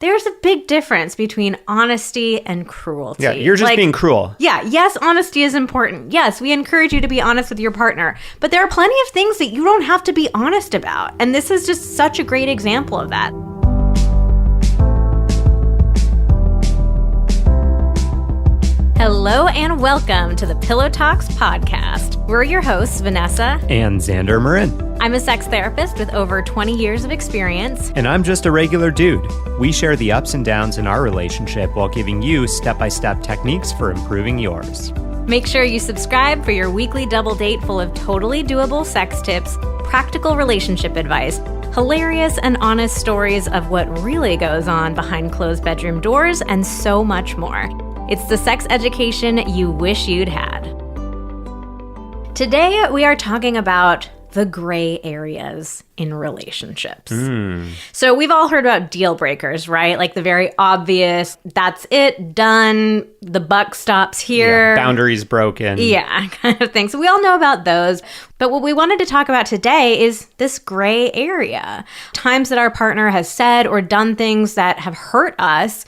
There's a big difference between honesty and cruelty. Yeah, you're just being cruel. Yeah, yes, honesty is important. Yes, we encourage you to be honest with your partner. But there are plenty of things that you don't have to be honest about. And this is just such a great example of that. Hello and welcome to the Pillow Talks podcast. We're your hosts, Vanessa and Xander Marin. I'm a sex therapist with over 20 years of experience. And I'm just a regular dude. We share the ups and downs in our relationship while giving you step-by-step techniques for improving yours. Make sure you subscribe for your weekly double date full of totally doable sex tips, practical relationship advice, hilarious and honest stories of what really goes on behind closed bedroom doors, and so much more. It's the sex education you wish you'd had. Today, we are talking about the gray areas in relationships. So we've all heard about deal breakers, right? Like the very obvious, that's it, done, the buck stops here. Yeah, boundaries broken. Yeah, kind of thing. So we all know about those. But what we wanted to talk about today is this gray area. Times that our partner has said or done things that have hurt us.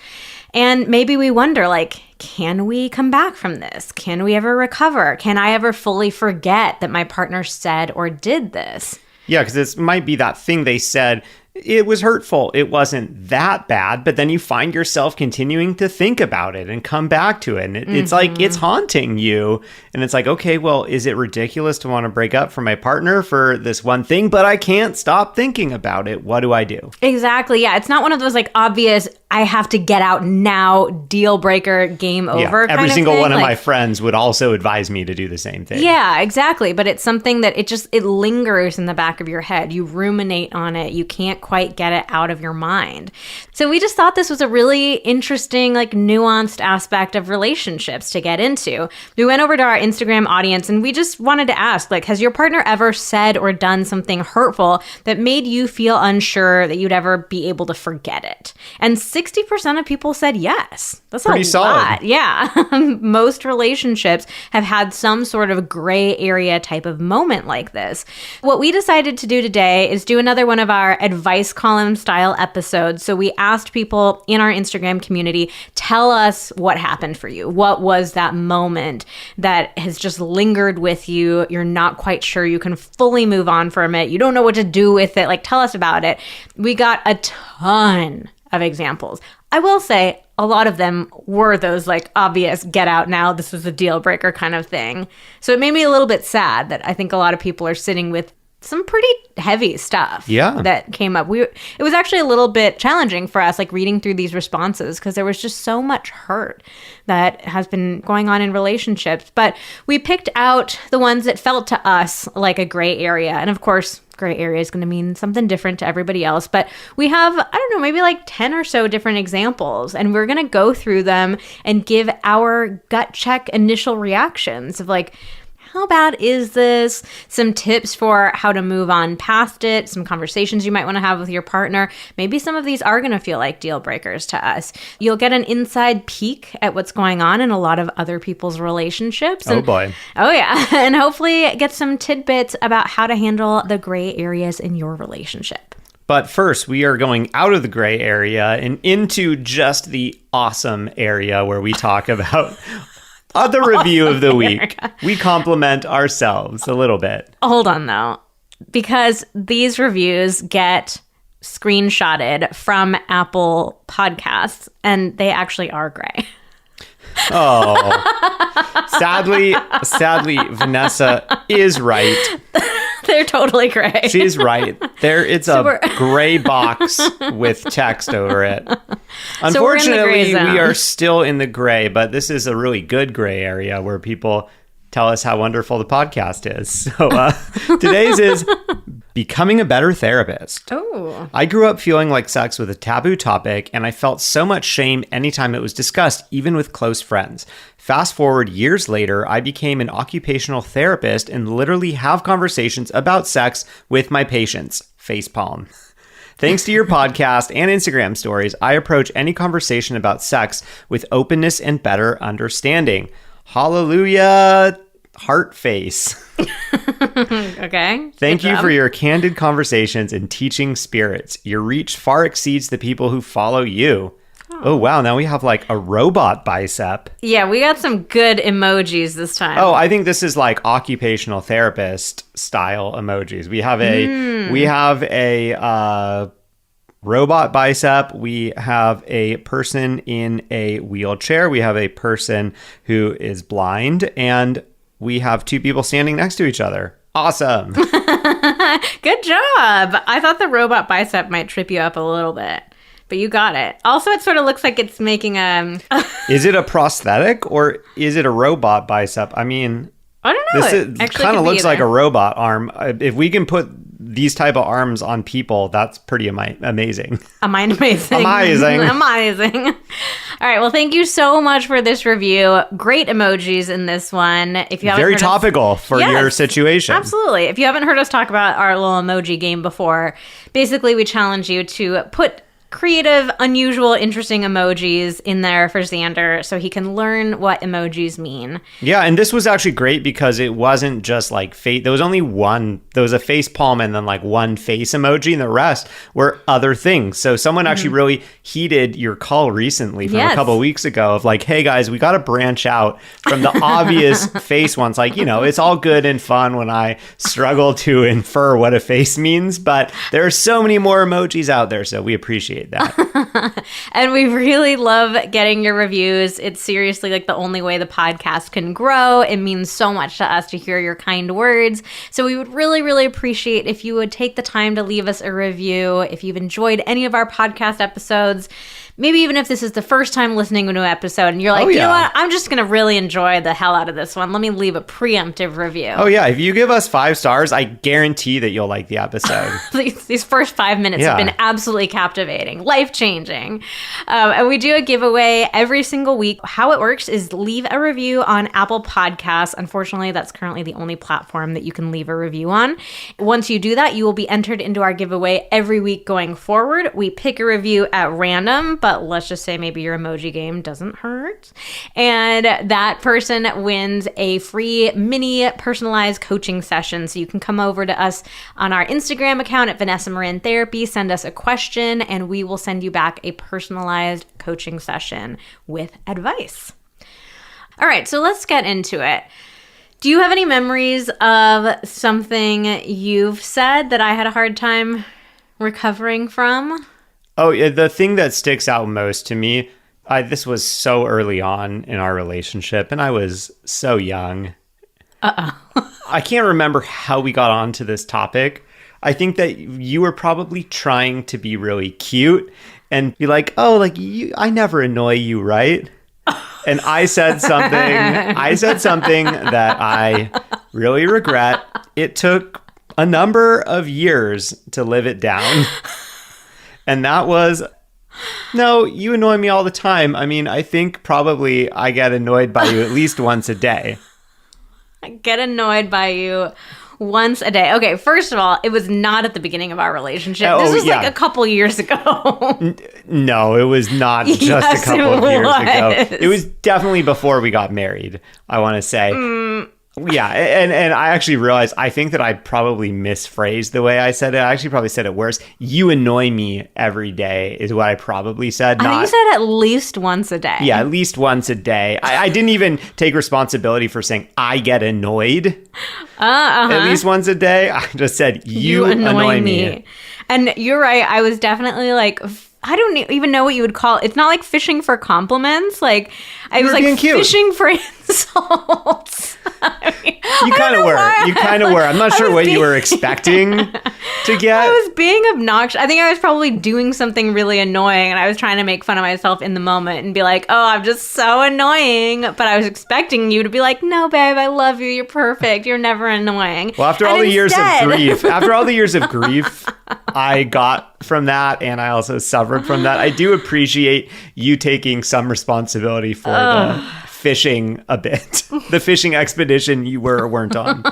And maybe we wonder, like, can we come back from this? Can we ever recover? Can I ever fully forget that my partner said or did this? Yeah, because this might be that thing they said, it was hurtful. It wasn't that bad, but then you find yourself continuing to think about it and come back to it. And it's like, it's haunting you. And it's like, okay, well, is it ridiculous to want to break up from my partner for this one thing, but I can't stop thinking about it? What do I do? Exactly. Yeah. It's not one of those like obvious, I have to get out now, deal breaker, game over. Every single one of my friends would also advise me to do the same thing. Yeah, exactly. But it's something that it lingers in the back of your head. You ruminate on it. You can't quite get it out of your mind. So we just thought this was a really interesting, like nuanced aspect of relationships to get into. We went over to our Instagram audience and we just wanted to ask, like, has your partner ever said or done something hurtful that made you feel unsure that you'd ever be able to forget it? And 60% of people said yes. That's pretty solid. Lot. Yeah. Most relationships have had some sort of gray area type of moment like this. What we decided to do today is do another one of our advice column style episodes. So we asked people in our Instagram community, tell us what happened for you. What was that moment that has just lingered with you? You're not quite sure you can fully move on from it. You don't know what to do with it. Like, tell us about it. We got a ton of examples. I will say a lot of them were those like obvious get out now, this was a deal breaker kind of thing. So it made me a little bit sad that I think a lot of people are sitting with some pretty heavy stuff that came up. It was actually a little bit challenging for us, like reading through these responses, because there was just so much hurt that has been going on in relationships. But we picked out the ones that felt to us like a gray area. And of course, gray area is going to mean something different to everybody else. But we have, I don't know, maybe like 10 or so different examples. And we're going to go through them and give our gut check initial reactions of like, how bad is this? Some tips for how to move on past it, some conversations you might want to have with your partner. Maybe some of these are going to feel like deal breakers to us. You'll get an inside peek at what's going on in a lot of other people's relationships. Oh boy. Oh yeah. And hopefully get some tidbits about how to handle the gray areas in your relationship. But first, we are going out of the gray area and into just the awesome area where we talk about the review of the week. We compliment ourselves a little bit. Hold on, though, because these reviews get screenshotted from Apple Podcasts, and they actually are gray. Oh. Sadly, Vanessa is right. They're totally gray. She's right. It's a gray box with text over it. Unfortunately, we are still in the gray, but this is a really good gray area where people tell us how wonderful the podcast is. So today's is becoming a better therapist. Oh. I grew up feeling like sex was a taboo topic, and I felt so much shame anytime it was discussed, even with close friends. Fast forward years later, I became an occupational therapist and literally have conversations about sex with my patients. Facepalm. Thanks to your podcast and Instagram stories, I approach any conversation about sex with openness and better understanding. Hallelujah, heart face. Okay. Thank you for your candid conversations and teaching spirits. Your reach far exceeds the people who follow you. Oh, wow. Now we have like a robot bicep. Yeah, we got some good emojis this time. Oh, I think this is like occupational therapist style emojis. We have a robot bicep. We have a person in a wheelchair. We have a person who is blind, and we have two people standing next to each other. Awesome. Good job. I thought the robot bicep might trip you up a little bit. But you got it. Also, it sort of looks like it's making a... Is it a prosthetic or is it a robot bicep? I mean... I don't know. It kind of looks like a robot arm. If we can put these type of arms on people, that's pretty amazing. Amazing. Amazing. All right. Well, thank you so much for this review. Great emojis in this one. If you haven't Very topical for your situation. Absolutely. If you haven't heard us talk about our little emoji game before, basically we challenge you to put creative, unusual, interesting emojis in there for Xander so he can learn what emojis mean. Yeah, and this was actually great because it wasn't just like face. There was only one. There was a face palm and then like one face emoji, and the rest were other things. So someone actually really heeded your call recently from a couple of weeks ago of like, hey guys, we got to branch out from the obvious face ones. Like, you know, it's all good and fun when I struggle to infer what a face means, but there are so many more emojis out there, so we appreciate that. And we really love getting your reviews. It's seriously like the only way the podcast can grow. It means so much to us to hear your kind words. So we would really, really appreciate if you would take the time to leave us a review. If you've enjoyed any of our podcast episodes, maybe even if this is the first time listening to an episode and you're like, you know what, I'm just going to really enjoy the hell out of this one. Let me leave a preemptive review. Oh, yeah. If you give us 5 stars, I guarantee that you'll like the episode. These first 5 minutes have been absolutely captivating, life-changing. And we do a giveaway every single week. How it works is leave a review on Apple Podcasts. Unfortunately, that's currently the only platform that you can leave a review on. Once you do that, you will be entered into our giveaway every week going forward. We pick a review at random, but let's just say maybe your emoji game doesn't hurt. And that person wins a free mini personalized coaching session. So you can come over to us on our Instagram account at Vanessa Marin Therapy, send us a question, and we will send you back a personalized coaching session with advice. All right, so let's get into it. Do you have any memories of something you've said that I had a hard time recovering from? Oh, yeah, the thing that sticks out most to me, this was so early on in our relationship, and I was so young. I can't remember how we got onto this topic. I think that you were probably trying to be really cute and be like, oh, like, I never annoy you, right? And I said something that I really regret. It took a number of years to live it down. And that was, no, you annoy me all the time. I mean, I think probably I get annoyed by you at least once a day. I get annoyed by you once a day. Okay, first of all, it was not at the beginning of our relationship. This was like a couple years ago. No, it was not just a couple of years ago. It was definitely before we got married, I want to say. Yeah, and I actually realized, I think that I probably misphrased the way I said it. I actually probably said it worse. You annoy me every day is what I probably said. I think you said at least once a day. Yeah, at least once a day. I didn't even take responsibility for saying I get annoyed at least once a day. I just said you annoy me. And you're right. I was definitely like... I don't even know what you would call it. It's not like fishing for compliments. Like, I was like fishing for insults. You kind of were. You kind of were. I'm not sure what you were expecting to get. I was being obnoxious. I think I was probably doing something really annoying, and I was trying to make fun of myself in the moment and be like, oh, I'm just so annoying. But I was expecting you to be like, no, babe, I love you. You're perfect. You're never annoying. Well, after all the years of grief, I got from that, and I also suffered from that. I do appreciate you taking some responsibility for the fishing a bit. The fishing expedition you were or weren't on.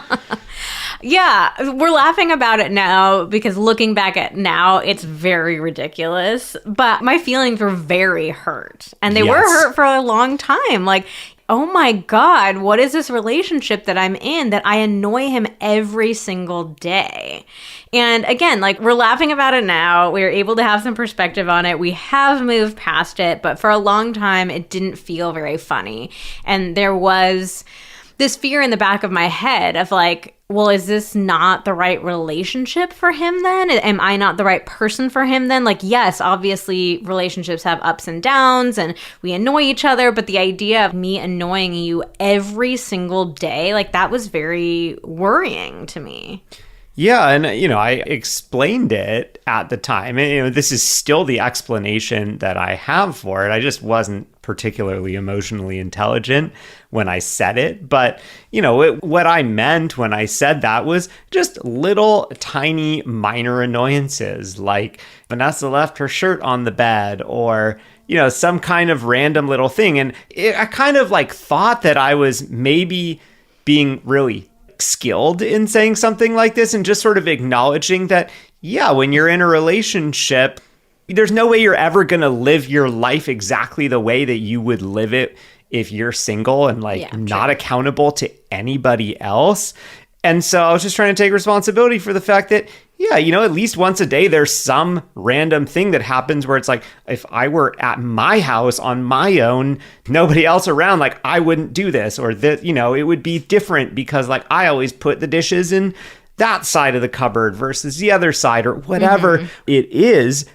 Yeah, we're laughing about it now because looking back at now, it's very ridiculous. But my feelings were very hurt. And they were hurt for a long time. Like, oh my God, what is this relationship that I'm in that I annoy him every single day? And again, like, we're laughing about it now. We're able to have some perspective on it. We have moved past it, but for a long time, it didn't feel very funny. And there was this fear in the back of my head of like, well, is this not the right relationship for him then? Am I not the right person for him then? Like, yes, obviously relationships have ups and downs and we annoy each other, but the idea of me annoying you every single day, like, that was very worrying to me. Yeah, and I explained it at the time. And, this is still the explanation that I have for it. I just wasn't particularly emotionally intelligent when I said it. But, what I meant when I said that was just little tiny minor annoyances, like Vanessa left her shirt on the bed, or some kind of random little thing. And I kind of like thought that I was maybe being really skilled in saying something like this, and just sort of acknowledging that, yeah, when you're in a relationship, there's no way you're ever going to live your life exactly the way that you would live it if you're single and not accountable to anybody else. And so I was just trying to take responsibility for the fact that, yeah, at least once a day, there's some random thing that happens where it's like, if I were at my house on my own, nobody else around, like, I wouldn't do this, or that, it would be different because, like, I always put the dishes in that side of the cupboard versus the other side, or whatever it is.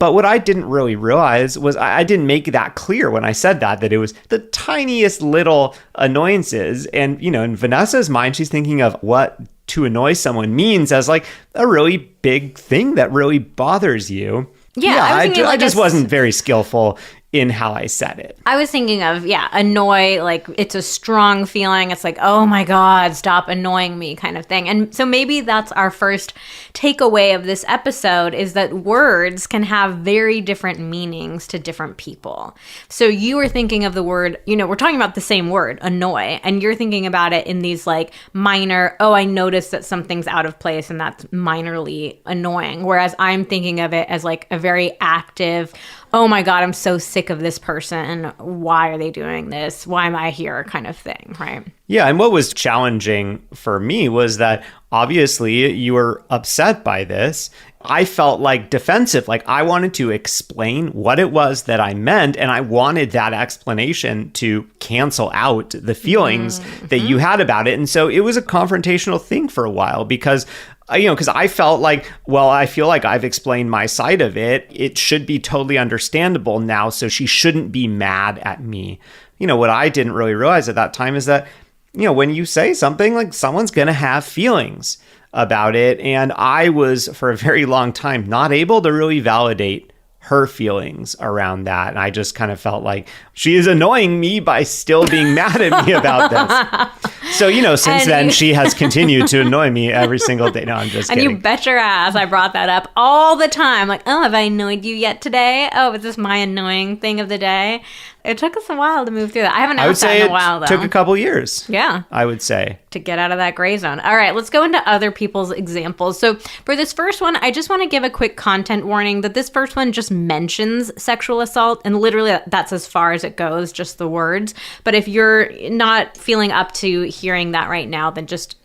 But what I didn't really realize was I didn't make that clear when I said that it was the tiniest little annoyances. And, in Vanessa's mind, she's thinking of what to annoy someone means as like a really big thing that really bothers you. Yeah, I just wasn't very skillful in how I said it. I was thinking of, annoy, like, it's a strong feeling. It's like, oh my God, stop annoying me kind of thing. And so maybe that's our first takeaway of this episode, is that words can have very different meanings to different people. So you were thinking of the word, we're talking about the same word, annoy, and you're thinking about it in these like minor, oh, I noticed that something's out of place and that's minorly annoying. Whereas I'm thinking of it as like a very active, oh my God, I'm so sick of this person. Why are they doing this? Why am I here? Kind of thing, right? Yeah, and what was challenging for me was that obviously you were upset by this. I felt like defensive, like I wanted to explain what it was that I meant, and I wanted that explanation to cancel out the feelings that you had about it. And so it was a confrontational thing for a while because because I felt like, well, I feel like I've explained my side of it. It should be totally understandable now, so she shouldn't be mad at me. What I didn't really realize at that time is that, when you say something, like, someone's going to have feelings about it. And I was, for a very long time, not able to really validate her feelings around that. And I just kind of felt like she is annoying me by still being mad at me about this. So, since then, she has continued to annoy me every single day. No, I'm just kidding. And you bet your ass I brought that up all the time. Like, oh, have I annoyed you yet today? Oh, is this my annoying thing of the day? It took us a while to move through that. I haven't asked that in a while, though. It took a couple years. Yeah. I would say. To get out of that gray zone. All right, let's go into other people's examples. So for this first one, I just want to give a quick content warning that this first one just mentions sexual assault, and literally that's as far as it goes, just the words. But if you're not feeling up to hearing that right now, then just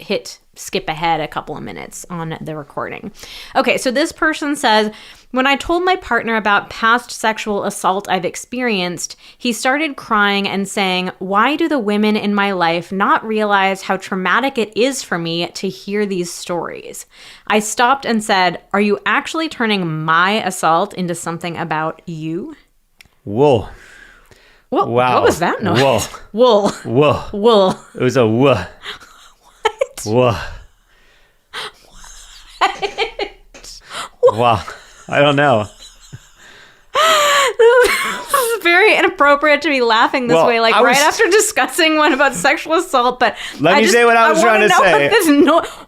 skip ahead a couple of minutes on the recording. Okay, so this person says, when I told my partner about past sexual assault I've experienced, he started crying and saying, why do the women in my life not realize how traumatic it is for me to hear these stories? I stopped and said, are you actually turning my assault into something about you? Whoa. Wow. What was that noise? Whoa. Wool. Whoa. Wool. It was a whoa. What? Whoa. What? Wow. I don't know. This is very inappropriate to be laughing this way, like right after discussing one about sexual assault. But let me say what I was trying to say.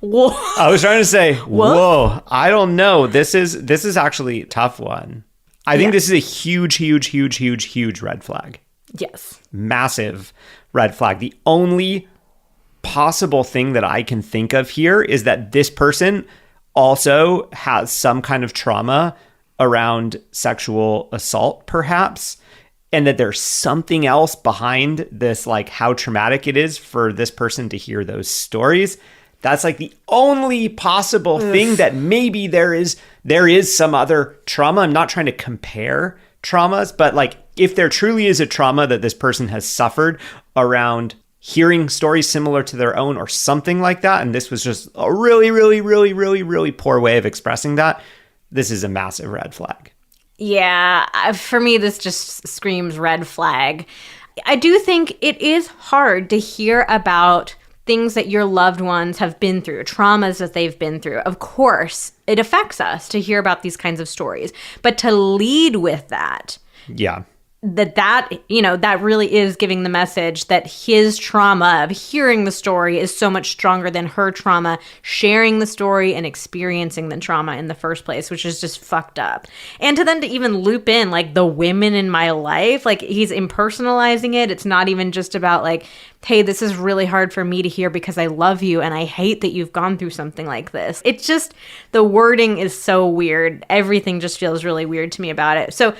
Whoa. I was trying to say, whoa. I don't know. This is actually a tough one. I think this is a huge red flag. Yes. Massive red flag. The only possible thing that I can think of here is that this person also has some kind of trauma around sexual assault, perhaps. and that there's something else behind this, like how traumatic it is for this person to hear those stories. That's like the only possible thing that maybe there is some other trauma. I'm not trying to compare traumas, but like if there truly is a trauma that this person has suffered around hearing stories similar to their own or something like that, and this was just a really, really, really, really, really poor way of expressing that, this is a massive red flag. Yeah, for me, this just screams red flag. I do think it is hard to hear about things that your loved ones have been through, traumas that they've been through. Of course, it affects us to hear about these kinds of stories. But to lead with that, yeah, that really is giving the message that his trauma of hearing the story is so much stronger than her trauma sharing the story and experiencing the trauma in the first place, which is just fucked up. And to even loop in like the women in my life, like he's impersonalizing it. It's not even just about like, hey, this is really hard for me to hear because I love you and I hate that you've gone through something like this. It's just, the wording is so weird. Everything just feels really weird to me about it. So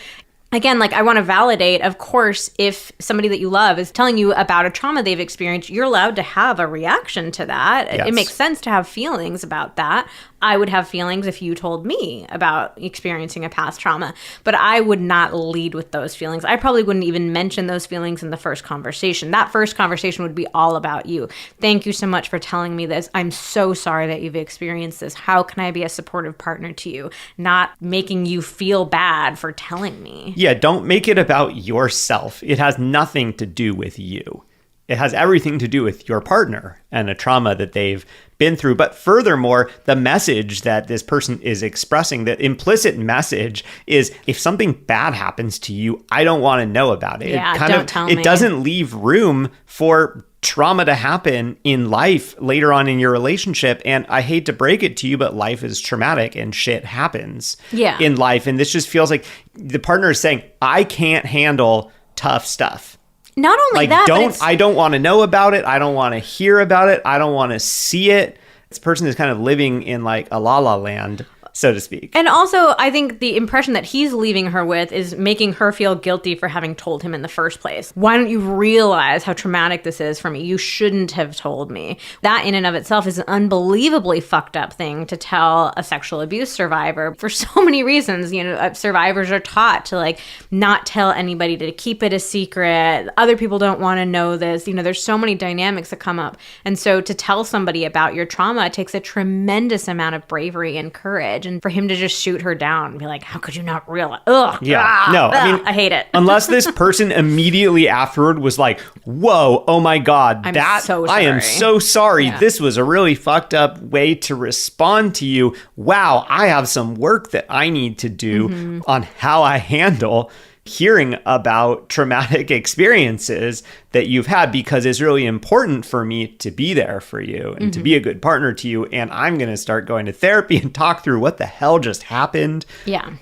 again, like I want to validate, of course, if somebody that you love is telling you about a trauma they've experienced, you're allowed to have a reaction to that. Yes. It makes sense to have feelings about that. I would have feelings if you told me about experiencing a past trauma, but I would not lead with those feelings. I probably wouldn't even mention those feelings in the first conversation. That first conversation would be all about you. Thank you so much for telling me this. I'm so sorry that you've experienced this. How can I be a supportive partner to you? Not making you feel bad for telling me. Yeah, don't make it about yourself. It has nothing to do with you. It has everything to do with your partner and a trauma that they've been through. But furthermore, the message that this person is expressing, the implicit message is, if something bad happens to you, I don't want to know about it. Yeah, don't tell me. It doesn't leave room for trauma to happen in life later on in your relationship. And I hate to break it to you, but life is traumatic and shit happens in life. And this just feels like the partner is saying, I can't handle tough stuff. Not only that, I don't want to know about it. I don't want to hear about it. I don't want to see it. This person is kind of living in like a la la land, so to speak. And also, I think the impression that he's leaving her with is making her feel guilty for having told him in the first place. Why don't you realize how traumatic this is for me? You shouldn't have told me. That in and of itself is an unbelievably fucked up thing to tell a sexual abuse survivor for so many reasons. You know, survivors are taught to like not tell anybody, to keep it a secret. Other people don't want to know this. You know, there's so many dynamics that come up. And so to tell somebody about your trauma, it takes a tremendous amount of bravery and courage. And for him to just shoot her down and be like, how could you not realize? Ugh. Yeah. No, I mean, I hate it. Unless this person immediately afterward was like, whoa, oh my God, I am so sorry. Yeah. This was a really fucked up way to respond to you. Wow, I have some work that I need to do on how I handle hearing about traumatic experiences that you've had, because it's really important for me to be there for you and to be a good partner to you. And I'm going to start going to therapy and talk through what the hell just happened. Yeah.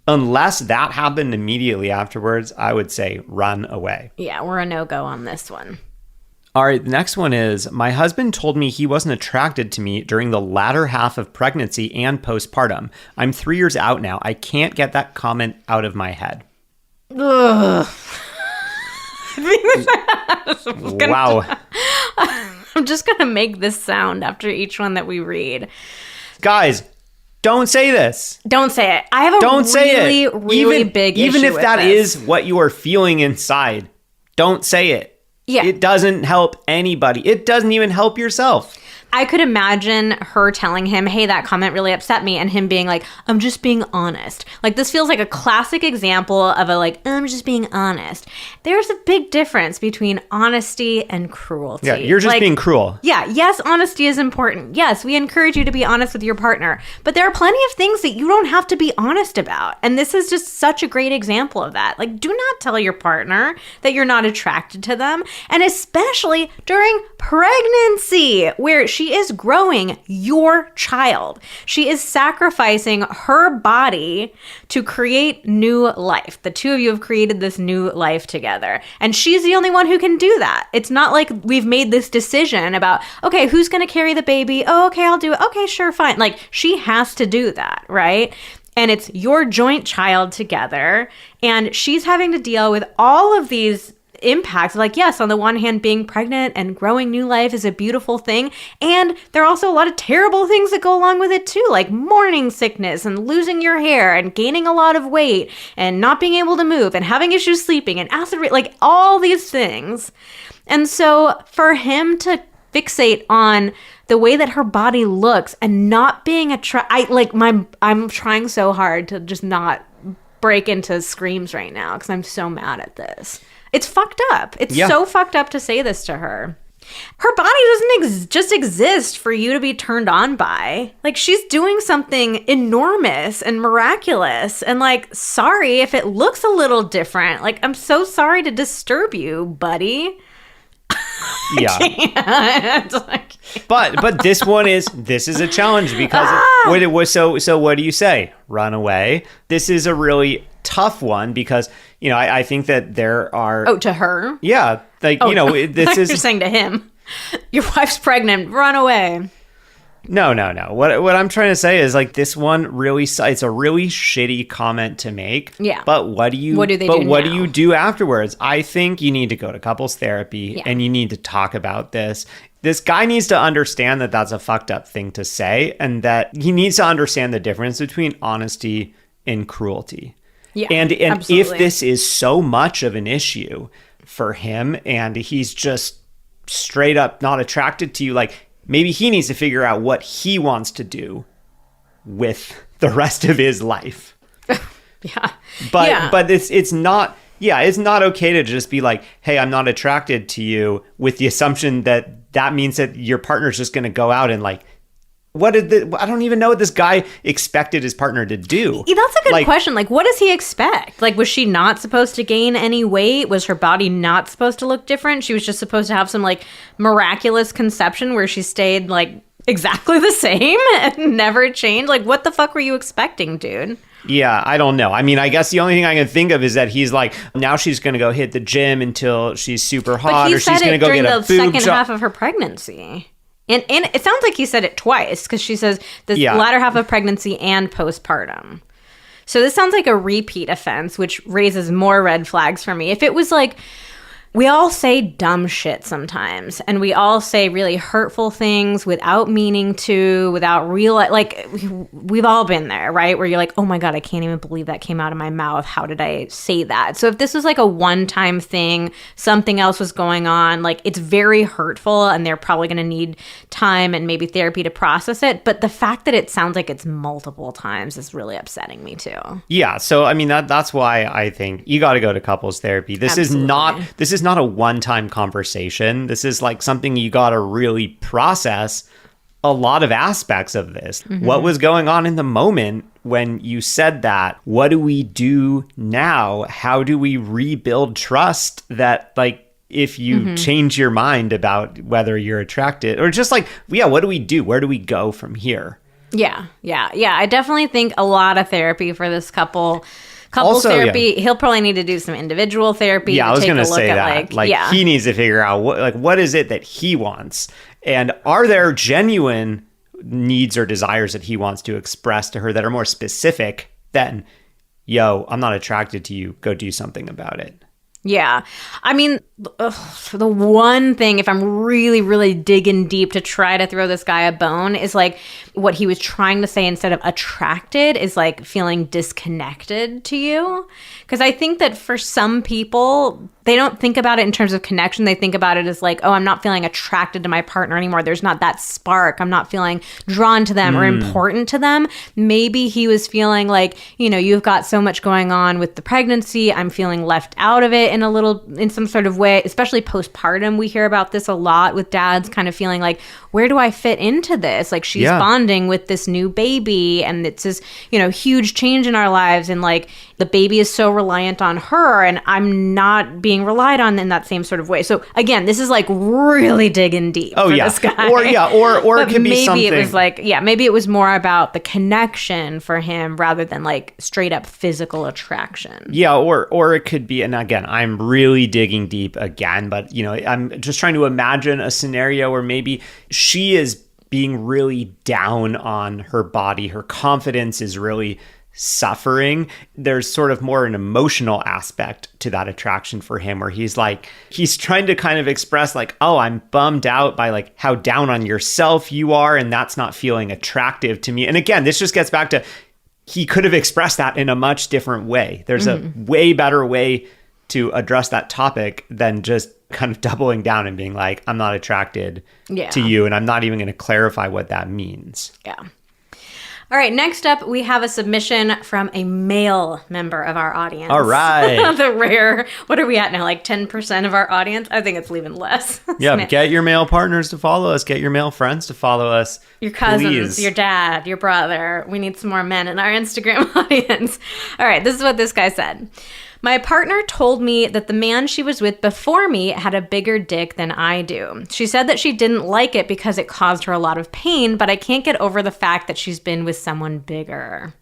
Unless that happened immediately afterwards, I would say run away. Yeah, we're a no-go on this one. All right, the next one is, my husband told me he wasn't attracted to me during the latter half of pregnancy and postpartum. I'm 3 years out now. I can't get that comment out of my head. Ugh. Wow. I'm just going to make this sound after each one that we read. Guys, don't say this. Don't say it. I have a really big issue even if with that this. is what you are feeling inside. Don't say it. Yeah. It doesn't help anybody. It doesn't even help yourself. I could imagine her telling him, hey, that comment really upset me, and him being like, I'm just being honest. Like, this feels like a classic example of a, like, I'm just being honest. There's a big difference between honesty and cruelty. Yeah, you're just being cruel. Yeah, yes, honesty is important. Yes, we encourage you to be honest with your partner. But there are plenty of things that you don't have to be honest about. And this is just such a great example of that. Like, do not tell your partner that you're not attracted to them. And especially during pregnancy, where she is growing your child. She is sacrificing her body to create new life. The two of you have created this new life together. And she's the only one who can do that. It's not like we've made this decision about, okay, who's going to carry the baby? Oh, okay, I'll do it. Okay, sure, fine. Like, she has to do that, right? and it's your joint child together, and she's having to deal with all of these impacts. Like, yes, on the one hand, being pregnant and growing new life is a beautiful thing, and there are also a lot of terrible things that go along with it too, like morning sickness and losing your hair and gaining a lot of weight and not being able to move and having issues sleeping and like all these things. And so for him to fixate on the way that her body looks and not being I'm trying so hard to just not break into screams right now because I'm so mad at this. It's fucked up. It's so fucked up to say this to her. Her body doesn't just exist for you to be turned on by. Like, she's doing something enormous and miraculous. And, like, sorry if it looks a little different. Like, I'm so sorry to disturb you, buddy. Yeah. But this is a challenge because what it was. So what do you say? Run away. This is a really tough one because, you know, I think that there are... Oh, to her? Yeah. Like, you know, this is... You're saying to him, your wife's pregnant, run away. No. What I'm trying to say is, like, this one really, it's a really shitty comment to make. Yeah. But what do you do afterwards? I think you need to go to couples therapy and you need to talk about this. This guy needs to understand that that's a fucked up thing to say, and that he needs to understand the difference between honesty and cruelty. Yeah. And absolutely. if this is so much of an issue for him and he's just straight up not attracted to you, like, maybe he needs to figure out what he wants to do with the rest of his life. But it's not okay to just be like, hey, I'm not attracted to you, with the assumption that means that your partner's just going to go out and, like, I don't even know what this guy expected his partner to do. That's a good question. Like, what does he expect? Like, was she not supposed to gain any weight? Was her body not supposed to look different? She was just supposed to have some, like, miraculous conception where she stayed, like, exactly the same and never changed? Like, what the fuck were you expecting, dude? Yeah, I don't know. I mean, I guess the only thing I can think of is that he's like, now she's going to go hit the gym until she's super hot, or she's going to go get a boob job. During the second half of her pregnancy. And it sounds like he said it twice, because she says the latter half of pregnancy and postpartum. So this sounds like a repeat offense, which raises more red flags for me. If it was like, we all say dumb shit sometimes, and we all say really hurtful things without meaning to, without real, like, we've all been there, right? Where you're like, oh my God, I can't even believe that came out of my mouth. How did I say that? So if this was like a one-time thing, something else was going on, like, it's very hurtful, and they're probably going to need time and maybe therapy to process it. But the fact that it sounds like it's multiple times is really upsetting me too. Yeah. So, I mean, that's why I think you got to go to couples therapy. This is not a one-time conversation. This is like something you got to really process a lot of aspects of this. Mm-hmm. What was going on in the moment when you said that? What do we do now? How do we rebuild trust that, like, if you change your mind about whether you're attracted, or just like, what do we do? Where do we go from here? Yeah. I definitely think a lot of therapy for this couple. Couples therapy, he'll probably need to do some individual therapy. Yeah, I was going to say that. He needs to figure out what is it that he wants, and are there genuine needs or desires that he wants to express to her that are more specific than, I'm not attracted to you, go do something about it. Yeah. I mean, the one thing, if I'm really, really digging deep to try to throw this guy a bone, is like what he was trying to say instead of attracted is like feeling disconnected to you. Because I think that for some people, they don't think about it in terms of connection. They think about it as like, oh, I'm not feeling attracted to my partner anymore. There's not that spark. I'm not feeling drawn to them or important to them. Maybe he was feeling like, you've got so much going on with the pregnancy. I'm feeling left out of it in some sort of way, especially postpartum. We hear about this a lot with dads kind of feeling like, where do I fit into this? Like, she's bonding with this new baby, and it's this, huge change in our lives. And like, the baby is so reliant on her, and I'm not being relied on in that same sort of way. So again, this is like really digging deep for this guy. Or it could be something. Maybe it was like, maybe it was more about the connection for him rather than like straight up physical attraction. Yeah, or it could be, and again, I'm really digging deep again, but I'm just trying to imagine a scenario where maybe she is being really down on her body. Her confidence is really suffering. There's sort of more an emotional aspect to that attraction for him, where he's trying to kind of express like, oh, I'm bummed out by like how down on yourself you are, and that's not feeling attractive to me. And again, this just gets back to, he could have expressed that in a much different way. There's a way better way to address that topic than just kind of doubling down and being like, I'm not attracted to you, and I'm not even going to clarify what that means. Yeah. All right, next up, we have a submission from a male member of our audience. All right. The rare, what are we at now, like 10% of our audience? I think it's even less. Yeah, get your male partners to follow us. Get your male friends to follow us. Your cousins, please. Your dad, your brother. We need some more men in our Instagram audience. All right, this is what this guy said. My partner told me that the man she was with before me had a bigger dick than I do. She said that she didn't like it because it caused her a lot of pain, but I can't get over the fact that she's been with someone bigger.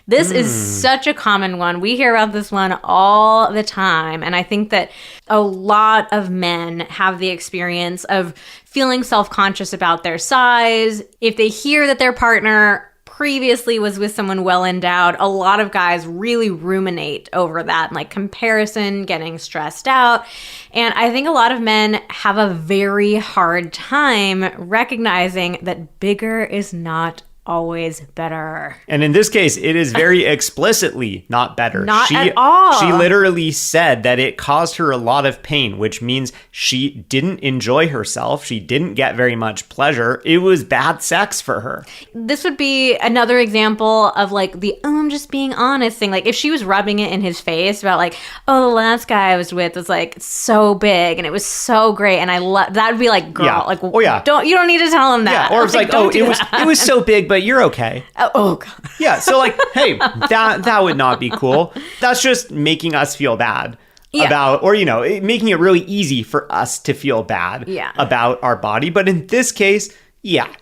This is such a common one. We hear about this one all the time. And I think that a lot of men have the experience of feeling self-conscious about their size. If they hear that their partner previously was with someone well endowed, a lot of guys really ruminate over that, like comparison, getting stressed out. And I think a lot of men have a very hard time recognizing that bigger is not always better. And in this case, it is very explicitly not better. Not at all. She literally said that it caused her a lot of pain, which means she didn't enjoy herself. She didn't get very much pleasure. It was bad sex for her. This would be another example of like the, I'm just being honest thing. Like if she was rubbing it in his face about like, oh, the last guy I was with was like so big and it was so great. And I love, that'd be like, girl, like, you don't need to tell him that. Yeah, or it's like, oh, it was so big, but you're okay. Oh God. Yeah, so like, hey, that would not be cool. That's just making us feel bad about, or, making it really easy for us to feel bad about our body. But in this case,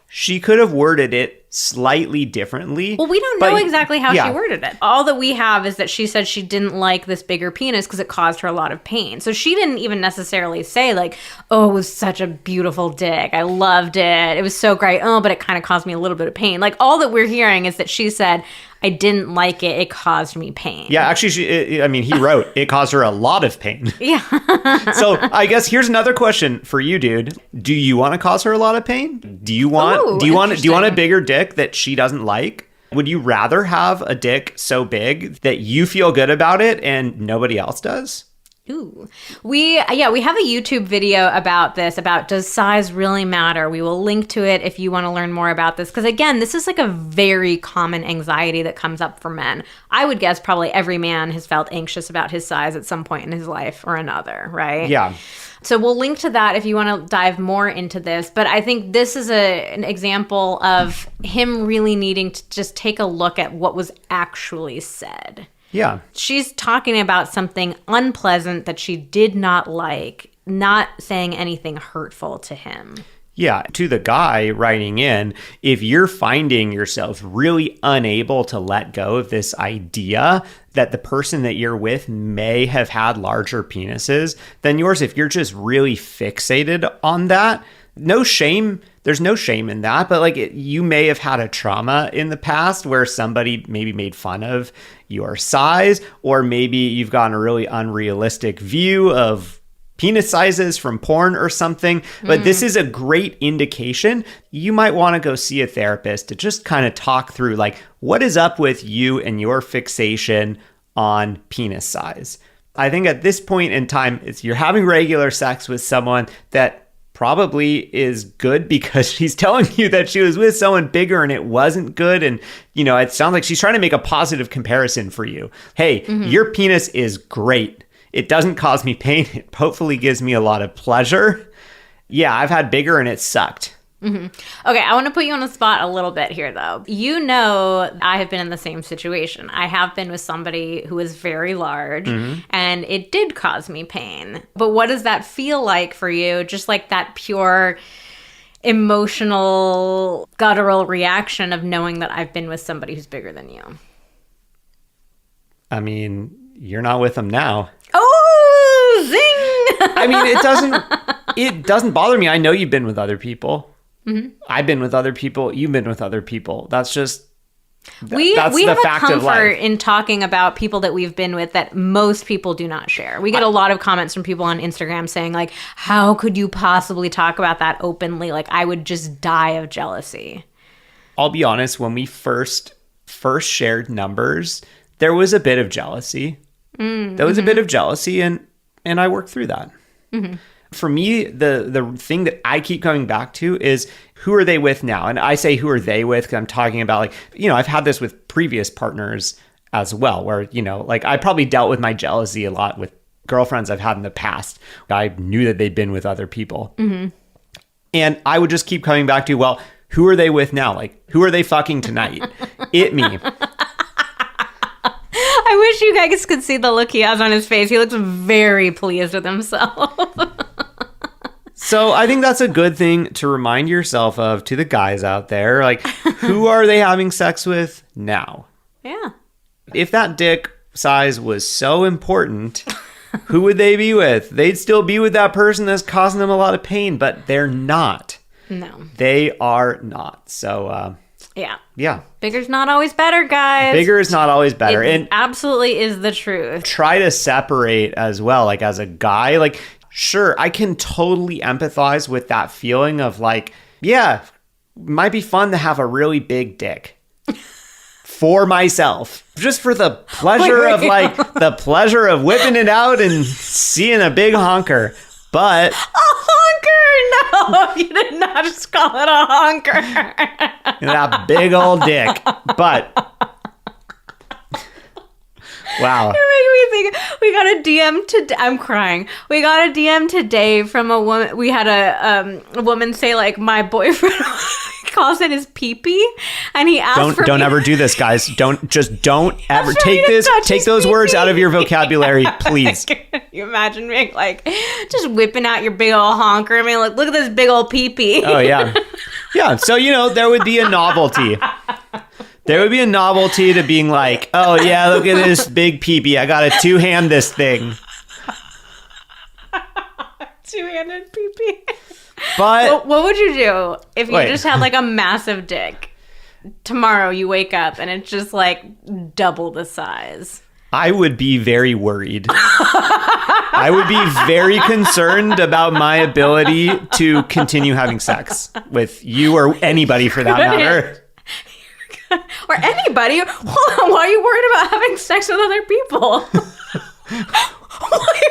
she could have worded it slightly differently. Well, we don't know exactly how she worded it. All that we have is that she said she didn't like this bigger penis because it caused her a lot of pain. So she didn't even necessarily say like, oh, it was such a beautiful dick. I loved it. It was so great. Oh, but it kind of caused me a little bit of pain. Like all that we're hearing is that she said, I didn't like it. It caused me pain. Yeah, actually, he wrote, it caused her a lot of pain. Yeah. So I guess here's another question for you, dude. Do you want to cause her a lot of pain? Do you want a bigger dick that she doesn't like? Would you rather have a dick so big that you feel good about it and nobody else does? Ooh. We have a YouTube video about this, about does size really matter? We will link to it if you want to learn more about this. Because again, this is like a very common anxiety that comes up for men. I would guess probably every man has felt anxious about his size at some point in his life or another, right? Yeah. So we'll link to that if you want to dive more into this. But I think this is an example of him really needing to just take a look at what was actually said. Yeah. She's talking about something unpleasant that she did not like, not saying anything hurtful to him. Yeah, to the guy writing in, if you're finding yourself really unable to let go of this idea that the person that you're with may have had larger penises than yours, if you're just really fixated on that, no shame. There's no shame in that, but you may have had a trauma in the past where somebody maybe made fun of your size, or maybe you've gotten a really unrealistic view of penis sizes from porn or something. But this is a great indication. You might want to go see a therapist to just kind of talk through what is up with you and your fixation on penis size. I think at this point in time, you're having regular sex with someone that probably is good because she's telling you that she was with someone bigger and it wasn't good. And, it sounds like she's trying to make a positive comparison for you. Hey, your penis is great. It doesn't cause me pain. It hopefully gives me a lot of pleasure. Yeah, I've had bigger and it sucked. Mm-hmm. Okay, I want to put you on the spot a little bit here, though. I have been in the same situation. I have been with somebody who is very large, and it did cause me pain. But what does that feel like for you? Just like that pure emotional, guttural reaction of knowing that I've been with somebody who's bigger than you. I mean, you're not with them now. Oh, zing! I mean, it doesn't bother me. I know you've been with other people. I've been with other people. You've been with other people. That's just We That's have the a fact of comfort life. in talking about people that we've been with that most people do not share. We get a lot of comments from people on Instagram saying like, how could you possibly talk about that openly? Like, I would just die of jealousy. I'll be honest, when we first shared numbers, there was a bit of jealousy. There was a bit of jealousy, and I worked through that. For me, the thing that I keep coming back to is, who are they with now? And I say, who are they with? Because I'm talking about, like, I've had this with previous partners as well, where, like, I probably dealt with my jealousy a lot with girlfriends I've had in the past. I knew that they'd been with other people. And I would just keep coming back to, well, who are they with now? Like, who are they fucking tonight? Me. I wish you guys could see the look he has on his face. He looks very pleased with himself. So I think that's a good thing to remind yourself of, to the guys out there. Like, who are they having sex with now? Yeah. If that dick size was so important, who would they be with? They'd still be with that person that's causing them a lot of pain, but they're not. No. They are not. So, yeah. Bigger's not always better, guys. Bigger is not always better. It and absolutely is the truth. try to separate as well. Like, as a guy, like, sure, I can totally empathize with that feeling of like, yeah, might be fun to have a really big dick for myself, just for the pleasure of the pleasure of whipping it out and seeing a big honker. But A honker? No, you did not just call it a honker. that big old dick. But wow. You're making me think. We got a DM today. I'm crying. We got a DM today from a woman. We had a woman say, like, my boyfriend calls it his pee-pee, and he asked for Don't me. ever do this, guys. Don't ever for me to touch his those words pee-pee. out of your vocabulary, please. Can you imagine being like, just whipping out your big old honker? I mean, like, look at this big old pee-pee. Oh, yeah. Yeah, so, there would be a novelty. There would be a novelty to being like, oh, yeah, look at this big pee-pee. I got to two-hand this thing. Two-handed pee-pee. But What would you do if you Wait. just had like a massive dick? Tomorrow you wake up and it's just like double the size. I would be very worried. I would be very concerned about my ability to continue having sex with you or anybody for that matter. Or anybody. Hold on, why are you worried about having sex with other people? What?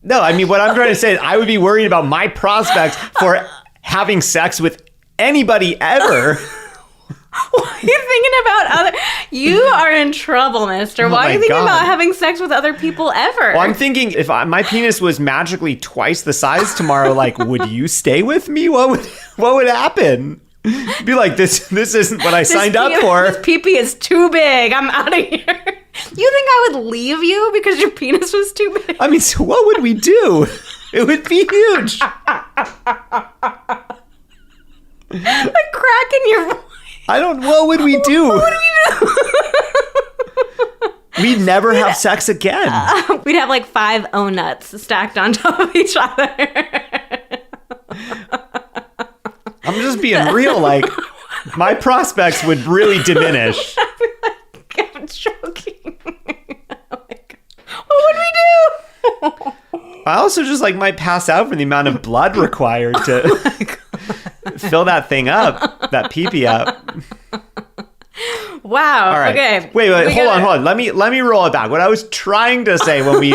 No, I mean, what I'm trying to say is I would be worried about my prospects for having sex with anybody ever. Why are you thinking about other... You are in trouble, mister. Why my are you thinking God. about having sex with other people ever? Well, I'm thinking if my penis was magically twice the size tomorrow, like, would you stay with me? What would happen? Be like, this isn't what I signed up for. This pee-pee is too big. I'm out of here. You think I would leave you because your penis was too big? I mean, so what would we do? It would be huge. A crack in your voice. What would we do? What do we do? We'd never have sex again. We'd have like 5 O-nuts stacked on top of each other. I'm just being real. Like, my prospects would really diminish. I'm joking. Oh my God. What would we do? I also just might pass out from the amount of blood required to fill that thing up, that pee-pee up. Wow. All right. Okay. Wait. Hold on. Let me roll it back. What I was trying to say when we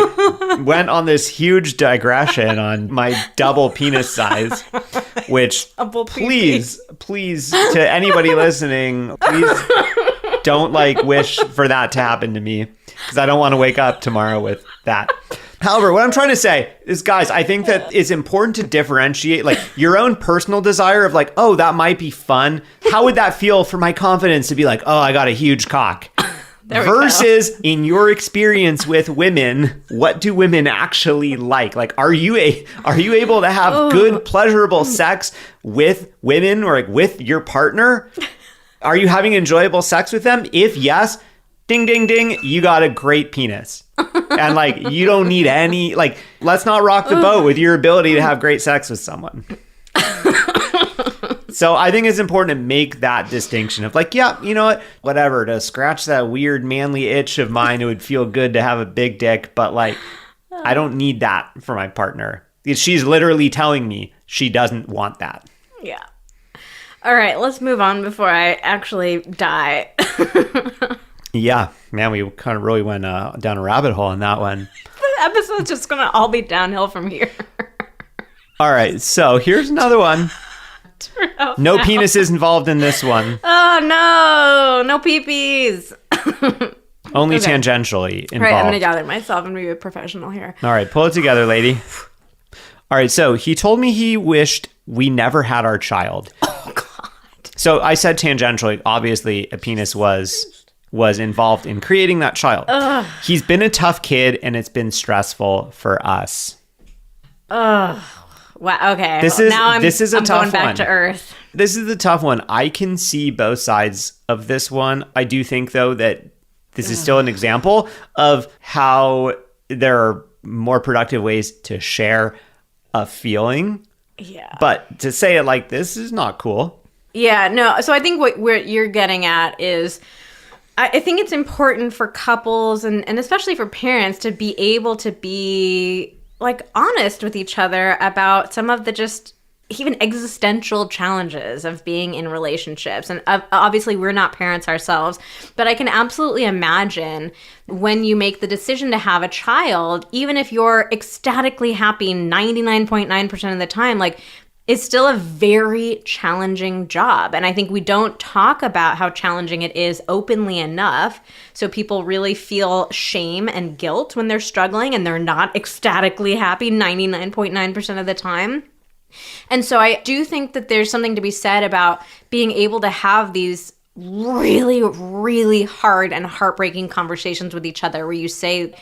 went on this huge digression on my double penis size, which Double please, to anybody listening, please don't wish for that to happen to me, because I don't want to wake up tomorrow with that. However, what I'm trying to say is, guys, I think that it's important to differentiate your own personal desire of oh, that might be fun. How would that feel for my confidence to be oh, I got a huge cock? Versus in your experience with women, what do women actually like? Are you able to have good, pleasurable sex with women or with your partner? Are you having enjoyable sex with them? If yes, ding, ding, ding, you got a great penis. And you don't need any, let's not rock the boat with your ability to have great sex with someone. So I think it's important to make that distinction of like, yeah, you know what, whatever, to scratch that weird manly itch of mine, it would feel good to have a big dick, but like, I don't need that for my partner. She's literally telling me she doesn't want that. Yeah. All right, let's move on before I actually die. Yeah, man, we kind of really went down a rabbit hole on that one. The episode's just going to all be downhill from here. All right, so here's another one. No penises involved in this one. Oh, no pee-pees. Only tangentially involved. All right, I'm going to gather myself and be a professional here. All right, pull it together, lady. All right, so he told me he wished we never had our child. Oh, God. So I said tangentially, obviously a penis was involved in creating that child. Ugh. He's been a tough kid, and it's been stressful for us. Ugh. Wow. Okay. This is a tough going back one. to earth. This is the tough one. I can see both sides of this one. I do think, though, that this is still an example of how there are more productive ways to share a feeling. Yeah. But to say it like this is not cool. Yeah. No. So I think what you're getting at is, I think it's important for couples and especially for parents to be able to be like honest with each other about some of the just even existential challenges of being in relationships. And obviously we're not parents ourselves, but I can absolutely imagine when you make the decision to have a child, even if you're ecstatically happy 99.9% of the time, like it's still a very challenging job. And I think we don't talk about how challenging it is openly enough. So people really feel shame and guilt when they're struggling and they're not ecstatically happy 99.9% of the time. And so I do think that there's something to be said about being able to have these really, really hard and heartbreaking conversations with each other where you say,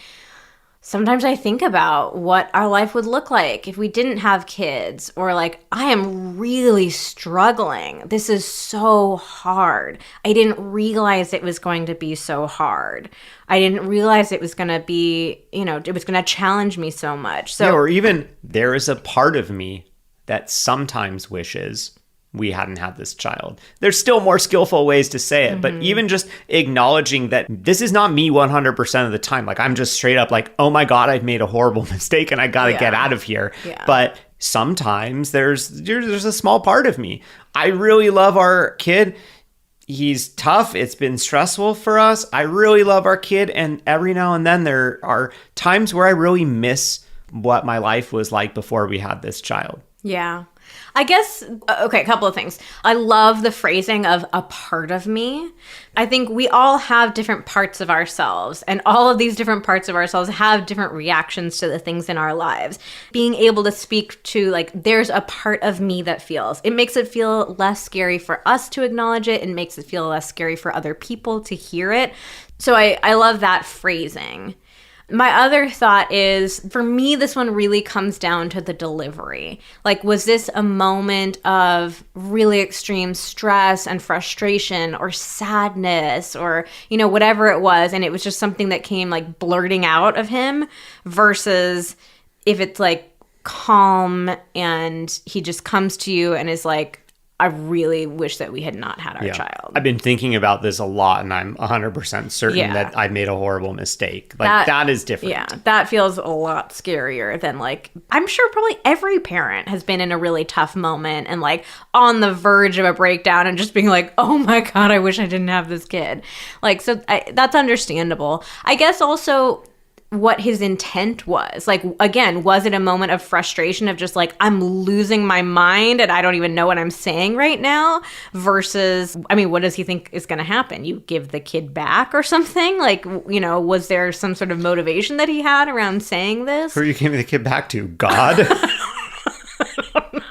sometimes I think about what our life would look like if we didn't have kids, or like, I am really struggling. This is so hard. I didn't realize it was going to be so hard. I didn't realize it was going to be, it was going to challenge me so much. So, yeah, or even there is a part of me that sometimes wishes we hadn't had this child. There's still more skillful ways to say it, but even just acknowledging that this is not me 100% of the time. Like, I'm just straight up like, oh my God, I've made a horrible mistake and I got to get out of here. Yeah. But sometimes there's a small part of me. I really love our kid. He's tough. It's been stressful for us. I really love our kid. And every now and then there are times where I really miss what my life was like before we had this child. Yeah. I guess, okay, a couple of things. I love the phrasing of a part of me. I think we all have different parts of ourselves, and all of these different parts of ourselves have different reactions to the things in our lives. Being able to speak to, like, there's a part of me that feels, it makes it feel less scary for us to acknowledge it, and makes it feel less scary for other people to hear it. So I love that phrasing. My other thought is, for me, this one really comes down to the delivery. Like, was this a moment of really extreme stress and frustration or sadness or, whatever it was, and it was just something that came like blurting out of him, versus if it's like calm and he just comes to you and is like, I really wish that we had not had our child. I've been thinking about this a lot, and I'm 100% certain that I made a horrible mistake. Like, that is different. Yeah, that feels a lot scarier than, like, I'm sure probably every parent has been in a really tough moment and, like, on the verge of a breakdown and just being like, oh my God, I wish I didn't have this kid. Like, so that's understandable. I guess also what his intent was. Like, again, was it a moment of frustration of just like, I'm losing my mind and I don't even know what I'm saying right now? Versus, I mean, what does he think is going to happen? You give the kid back or something? Like, was there some sort of motivation that he had around saying this? Who are you giving the kid back to? God? I don't know.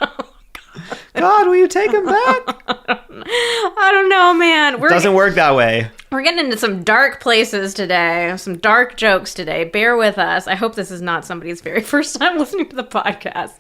God, will you take him back? I don't know, man. It doesn't work that way. We're getting into some dark places today, some dark jokes today. Bear with us. I hope this is not somebody's very first time listening to the podcast.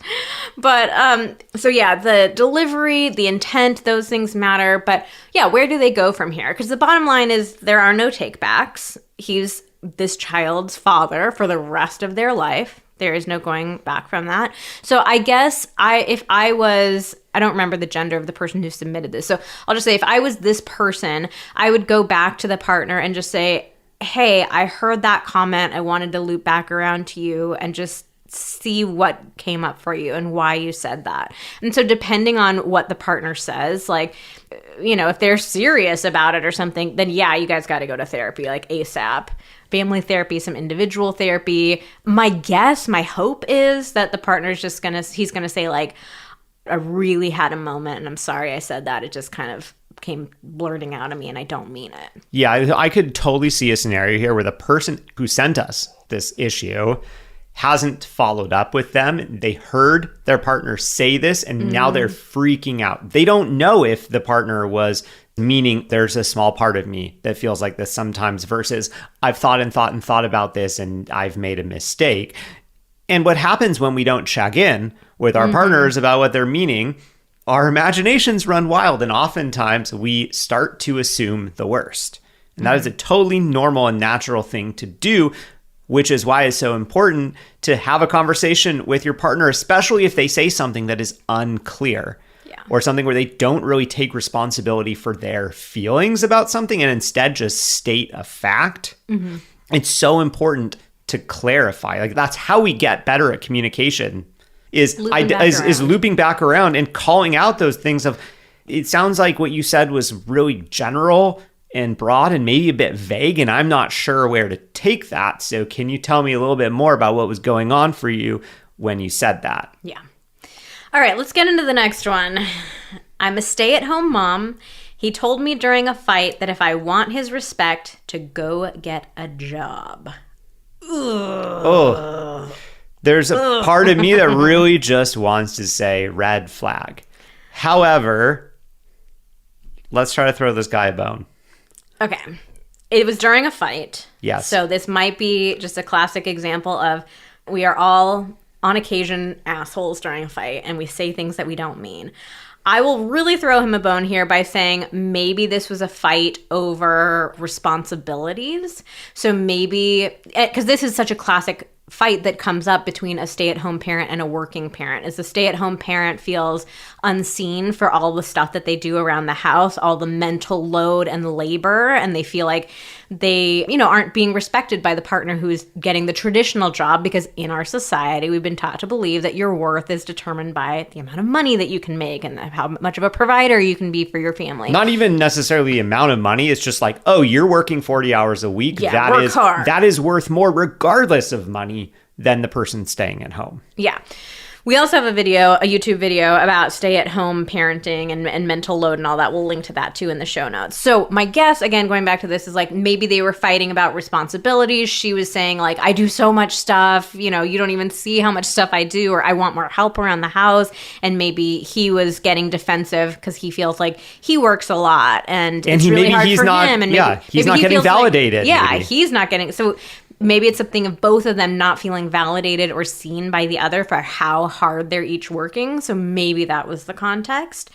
But so yeah, the delivery, the intent, those things matter. But yeah, where do they go from here? Because the bottom line is there are no takebacks. He's this child's father for the rest of their life. There is no going back from that. So I guess if I was I don't remember the gender of the person who submitted this. So I'll just say, if I was this person, I would go back to the partner and just say, hey, I heard that comment. I wanted to loop back around to you and just see what came up for you and why you said that. And so depending on what the partner says, like, if they're serious about it or something, then yeah, you guys got to go to therapy, like ASAP. Family therapy, some individual therapy. My hope is that the partner's just he's gonna say like, I really had a moment and I'm sorry I said that. It just kind of came blurting out of me and I don't mean it. Yeah, I could totally see a scenario here where the person who sent us this issue hasn't followed up with them. They heard their partner say this and now they're freaking out. They don't know if the partner was meaning there's a small part of me that feels like this sometimes versus I've thought and thought and thought about this and I've made a mistake. And what happens when we don't check in with our partners about what they're meaning, our imaginations run wild and oftentimes we start to assume the worst. And that is a totally normal and natural thing to do, which is why it's so important to have a conversation with your partner, especially if they say something that is unclear or something where they don't really take responsibility for their feelings about something and instead just state a fact. It's so important to clarify. Like, that's how we get better at communication is looping back around and calling out those things of, it sounds like what you said was really general and broad and maybe a bit vague, and I'm not sure where to take that. So can you tell me a little bit more about what was going on for you when you said that? Yeah. All right, let's get into the next one. I'm a stay-at-home mom. He told me during a fight that if I want his respect, to go get a job. Oh, there's a part of me that really just wants to say red flag. However, let's try to throw this guy a bone. Okay. It was during a fight. Yes. So this might be just a classic example of we are all on occasion assholes during a fight and we say things that we don't mean. I will really throw him a bone here by saying maybe this was a fight over responsibilities. So maybe, because this is such a classic fight that comes up between a stay-at-home parent and a working parent, is the stay-at-home parent feels unseen for all the stuff that they do around the house, all the mental load and labor, and they feel like they, aren't being respected by the partner who is getting the traditional job, because in our society, we've been taught to believe that your worth is determined by the amount of money that you can make and how much of a provider you can be for your family. Not even necessarily the amount of money. It's just like, oh, you're working 40 hours a week. Yeah, work hard. That is worth more regardless of money than the person staying at home. Yeah. We also have a YouTube video about stay-at-home parenting and mental load and all that. We'll link to that too in the show notes. So my guess, again, going back to this, is like maybe they were fighting about responsibilities. She was saying like, I do so much stuff, you don't even see how much stuff I do, or I want more help around the house. And maybe he was getting defensive because he feels like he works a lot and it's really hard for him. And he's not getting validated. He's not getting, so maybe it's something of both of them not feeling validated or seen by the other for how hard they're each working. So maybe that was the context.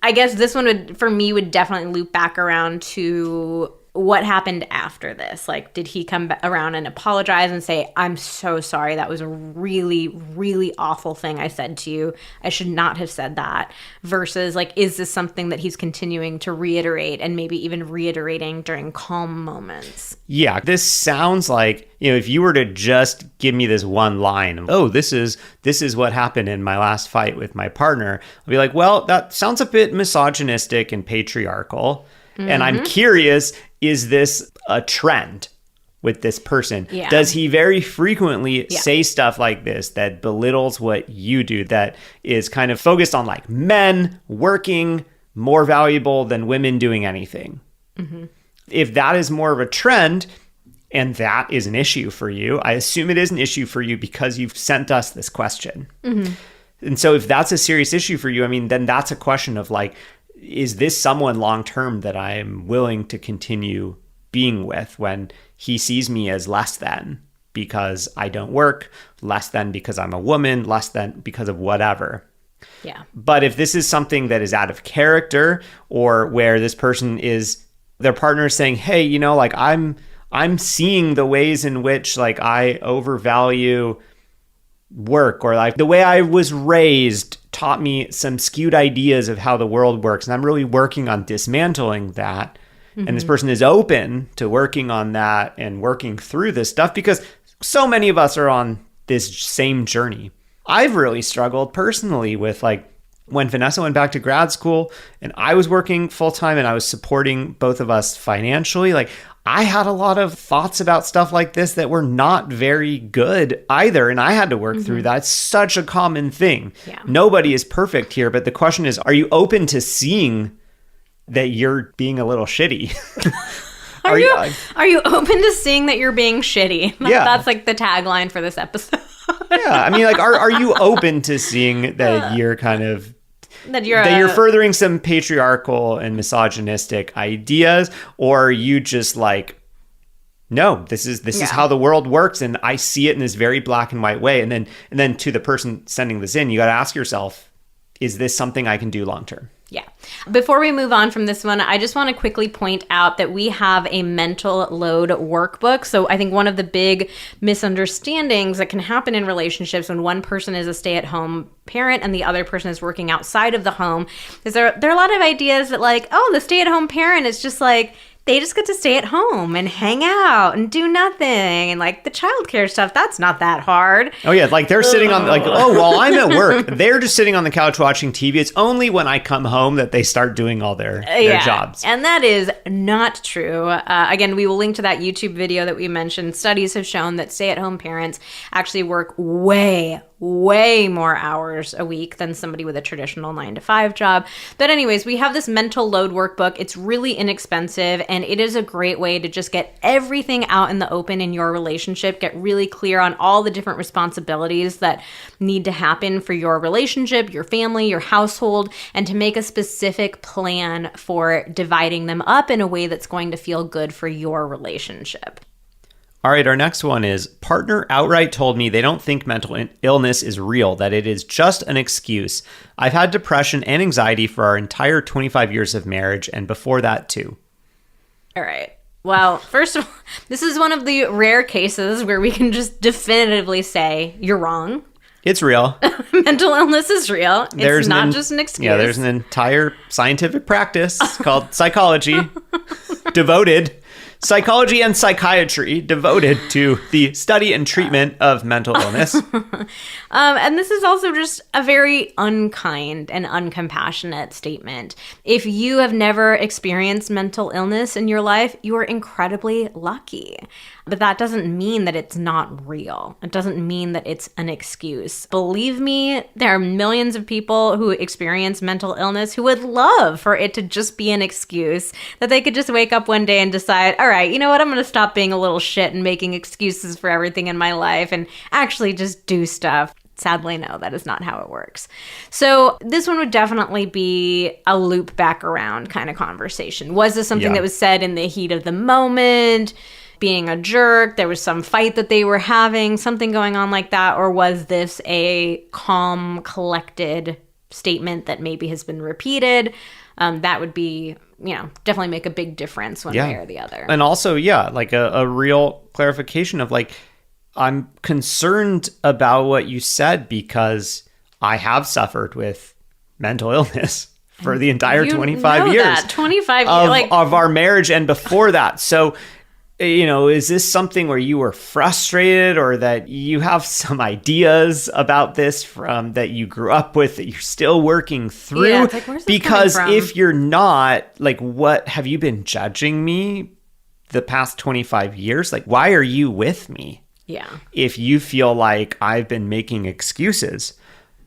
I guess this one would definitely loop back around to what happened after this. Like, did he come around and apologize and say, I'm so sorry, that was a really, really awful thing I said to you. I should not have said that. Versus, like, is this something that he's continuing to reiterate and maybe even reiterating during calm moments? Yeah, this sounds like, if you were to just give me this one line of, oh, this is what happened in my last fight with my partner, I'll be like, well, that sounds a bit misogynistic and patriarchal. And I'm curious, is this a trend with this person? Yeah. Does he very frequently say stuff like this that belittles what you do, that is kind of focused on like men working more valuable than women doing anything? If that is more of a trend and that is an issue for you, I assume it is an issue for you because you've sent us this question. And so if that's a serious issue for you, then that's a question of like, is this someone long-term that I am willing to continue being with when he sees me as less than because I don't work, less than because I'm a woman, less than because of whatever. Yeah. But if this is something that is out of character, or where this person is, their partner is saying, hey, like I'm seeing the ways in which like I overvalue work, or like the way I was raised taught me some skewed ideas of how the world works. And I'm really working on dismantling that. And this person is open to working on that and working through this stuff because so many of us are on this same journey. I've really struggled personally with like when Vanessa went back to grad school and I was working full time and I was supporting both of us financially. Like I had a lot of thoughts about stuff like this that were not very good either. And I had to work through that. It's such a common thing. Yeah. Nobody is perfect here. But the question is, are you open to seeing that you're being a little shitty? Are you open to seeing that you're being shitty? Yeah. That's like the tagline for this episode. Yeah. I mean, like, are you open to seeing that you're kind of that you're furthering some patriarchal and misogynistic ideas, or are you just like, no, this is how the world works, and I see it in this very black and white way. And then to the person sending this in, you got to ask yourself, is this something I can do long term? Yeah. Before we move on from this one, I just want to quickly point out that we have a mental load workbook. So I think one of the big misunderstandings that can happen in relationships when one person is a stay-at-home parent and the other person is working outside of the home is there are a lot of ideas that like, oh, the stay-at-home parent is just like, they just get to stay at home and hang out and do nothing. And like the childcare stuff, that's not that hard. Oh yeah, like they're sitting on like, oh, while I'm at work, they're just sitting on the couch watching TV. It's only when I come home that they start doing all their jobs. And that is not true. Again, we will link to that YouTube video that we mentioned. Studies have shown that stay-at-home parents actually work way more hours a week than somebody with a traditional 9-to-5 job. But anyways, we have this mental load workbook. It's really inexpensive, and it is a great way to just get everything out in the open in your relationship, get really clear on all the different responsibilities that need to happen for your relationship, your family, your household, and to make a specific plan for dividing them up in a way that's going to feel good for your relationship. All right, our next one is, partner outright told me they don't think mental illness is real, that it is just an excuse. I've had depression and anxiety for our entire 25 years of marriage and before that too. All right. Well, first of all, this is one of the rare cases where we can just definitively say you're wrong. It's real. Mental illness is real. It's not just an excuse. Yeah, there's an entire scientific practice called psychology devoted. Psychology and psychiatry devoted to the study and treatment of mental illness. And this is also just a very unkind and uncompassionate statement. If you have never experienced mental illness in your life, you are incredibly lucky. But that doesn't mean that it's not real. It doesn't mean that it's an excuse. Believe me, there are millions of people who experience mental illness who would love for it to just be an excuse, that they could just wake up one day and decide, all right, you know what, I'm going to stop being a little shit and making excuses for everything in my life and actually just do stuff. Sadly, no, that is not how it works. So this one would definitely be a loop back around kind of conversation. Was this something that was said in the heat of the moment? Being a jerk, there was some fight that they were having, something going on like that? Or was this a calm, collected statement that maybe has been repeated? That would be, definitely make a big difference one way or the other. And also, like a real clarification of like, I'm concerned about what you said because I have suffered with mental illness for the entire 25 years. That. 25 years of our marriage and before that. So, is this something where you were frustrated or that you have some ideas about this from that you grew up with that you're still working through? Yeah, it's like, where's this because coming from? If you're not, like, what have you been judging me the past 25 years? Like, why are you with me? Yeah. If you feel like I've been making excuses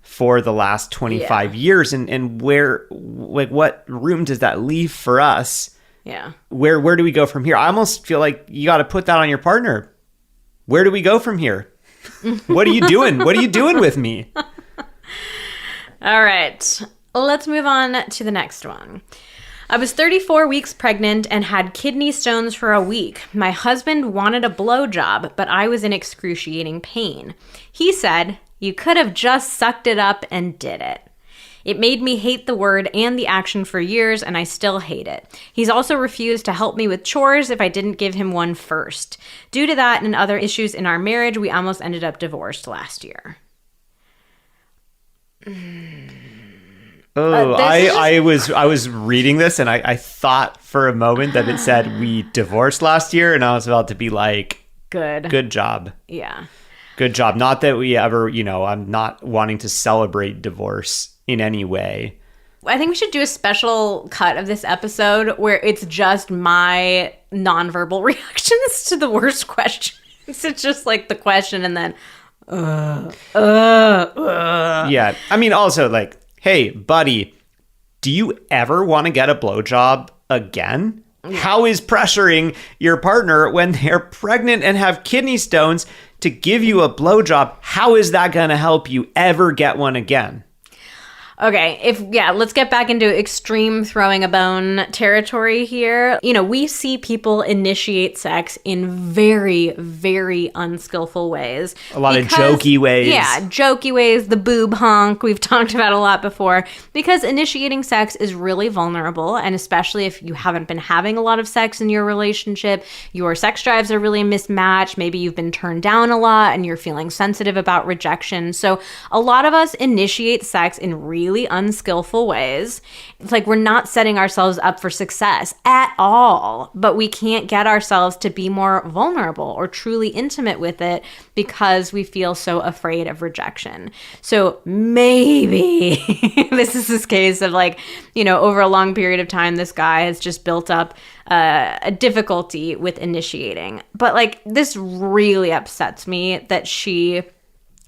for the last 25 years and where, like, what room does that leave for us? Yeah. Where do we go from here? I almost feel like you got to put that on your partner. Where do we go from here? What are you doing? What are you doing with me? All right. Let's move on to the next one. I was 34 weeks pregnant and had kidney stones for a week. My husband wanted a blowjob, but I was in excruciating pain. He said, "You could have just sucked it up and did it." It made me hate the word and the action for years, and I still hate it. He's also refused to help me with chores if I didn't give him one first. Due to that and other issues in our marriage, we almost ended up divorced last year. Oh, I was reading this and I thought for a moment that it said we divorced last year, and I was about to be like, good job. Yeah. Good job. Not that we ever, I'm not wanting to celebrate divorce in any way. I think we should do a special cut of this episode where it's just my nonverbal reactions to the worst questions. It's just like the question and then, Yeah. I mean, also like, hey, buddy, do you ever want to get a blowjob again? How is pressuring your partner when they're pregnant and have kidney stones to give you a blowjob? How is that going to help you ever get one again? Okay, let's get back into extreme throwing a bone territory here. We see people initiate sex in very, very unskillful ways. A lot of jokey ways. Yeah, jokey ways, the boob honk, we've talked about a lot before. Because initiating sex is really vulnerable, and especially if you haven't been having a lot of sex in your relationship, your sex drives are really mismatched, maybe you've been turned down a lot and you're feeling sensitive about rejection. So a lot of us initiate sex in really unskillful ways. It's like we're not setting ourselves up for success at all, but we can't get ourselves to be more vulnerable or truly intimate with it because we feel so afraid of rejection. So maybe this is this case of like, over a long period of time, this guy has just built up a difficulty with initiating. But like, this really upsets me that she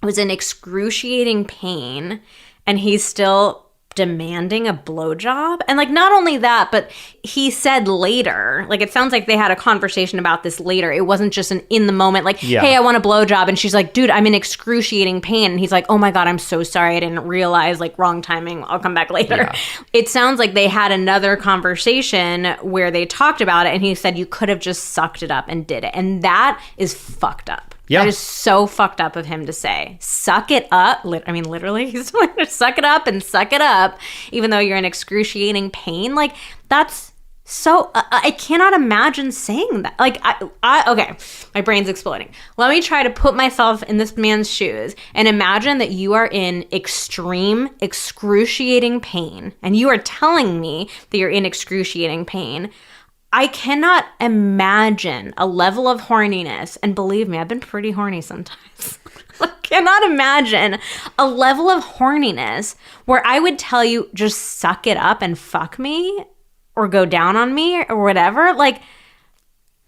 was in excruciating pain and he's still demanding a blowjob. And like, not only that, but he said later, like, it sounds like they had a conversation about this later. It wasn't just an in the moment, like, hey, I want a blowjob. And she's like, dude, I'm in excruciating pain. And he's like, oh my God, I'm so sorry. I didn't realize, like, wrong timing. I'll come back later. Yeah. It sounds like they had another conversation where they talked about it. And he said, you could have just sucked it up and did it. And that is fucked up. Yeah. That is so fucked up of him to say. Suck it up. I mean, literally, he's going to suck it up and suck it up, even though you're in excruciating pain. Like, that's so, I cannot imagine saying that. Like, okay, my brain's exploding. Let me try to put myself in this man's shoes and imagine that you are in extreme, excruciating pain, and you are telling me that you're in excruciating pain. I cannot imagine a level of horniness, and believe me, I've been pretty horny sometimes. I cannot imagine a level of horniness where I would tell you, just suck it up and fuck me, or go down on me, or whatever. Like,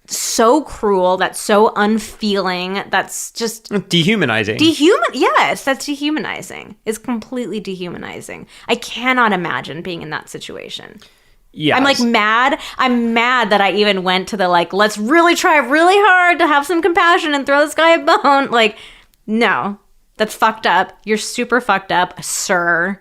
so cruel, that's so unfeeling, that's just... Dehumanizing. Yes, that's dehumanizing. It's completely dehumanizing. I cannot imagine being in that situation. Yes. I'm like mad. I'm mad that I even went to the like, let's really try really hard to have some compassion and throw this guy a bone. Like, no, that's fucked up. You're super fucked up, sir.